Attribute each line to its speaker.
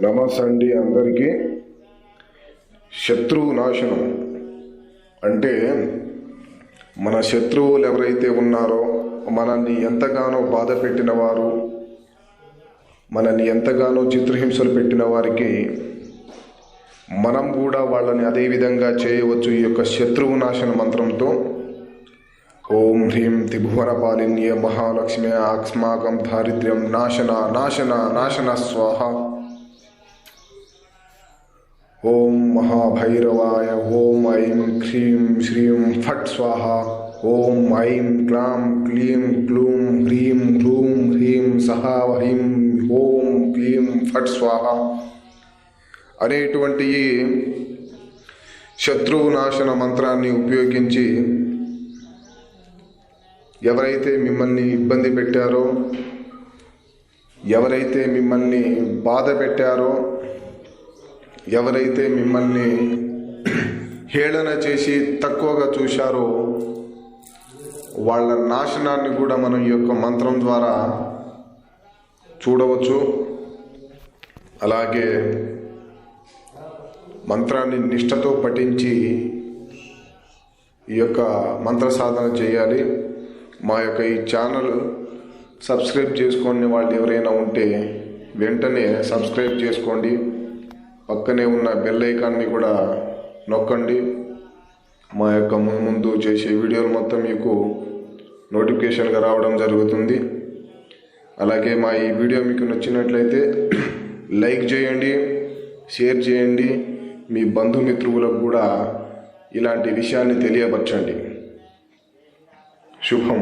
Speaker 1: నమస్తే అండి అందరికీ. శత్రువు నాశనం అంటే మన శత్రువులు ఎవరైతే ఉన్నారో, మనల్ని ఎంతగానో బాధ పెట్టిన వారు, మనల్ని ఎంతగానో చిత్రహింసలు పెట్టిన వారికి మనం కూడా వాళ్ళని అదే విధంగా చేయవచ్చు. ఈ యొక్క శత్రువు నాశన మంత్రంతో ఓం హ్రీం త్రిభువన పాలిన్య మహాలక్ష్మి అస్మాకం దారిద్ర్యం నాశన నాశన నాశన స్వాహ. ఓం మహాభైరవాయ ఓం ఐం హ్రీం శ్రీం ఫట్ స్వాహ. ఓం ఐం క్లాం క్లీం క్లూం హ్రీం హ్రూం హ్రీం సహా హ్రీం ఓం క్లీం ఫట్ స్వాహ అనేటువంటి ఈ శత్రువు నాశన మంత్రాన్ని ఉపయోగించి ఎవరైతే మిమ్మల్ని ఇబ్బంది పెట్టారో, ఎవరైతే మిమ్మల్ని బాధ పెట్టారో, ఎవరైతే మిమ్మల్ని హేళన చేసి తక్కువగా చూశారో వాళ్ళ నాశనాన్ని కూడా మనం ఈ యొక్క మంత్రం ద్వారా చూడవచ్చు. అలాగే మంత్రాన్ని నిష్ఠతో పఠించి ఈ యొక్క మంత్ర సాధన చేయాలి. మా యొక్క ఈ ఛానల్ సబ్స్క్రైబ్ చేసుకునే వాళ్ళు ఎవరైనా ఉంటే వెంటనే సబ్స్క్రైబ్ చేసుకోండి. పక్కనే ఉన్న బెల్ ఐకాన్ని కూడా నొక్కండి. మా యొక్క ముందు చేసే వీడియోలు మొత్తం మీకు నోటిఫికేషన్గా రావడం జరుగుతుంది. అలాగే మా ఈ వీడియో మీకు నచ్చినట్లయితే లైక్ చేయండి, షేర్ చేయండి, మీ బంధుమిత్రువులకు కూడా ఇలాంటి విషయాన్ని తెలియపరచండి. శుభం.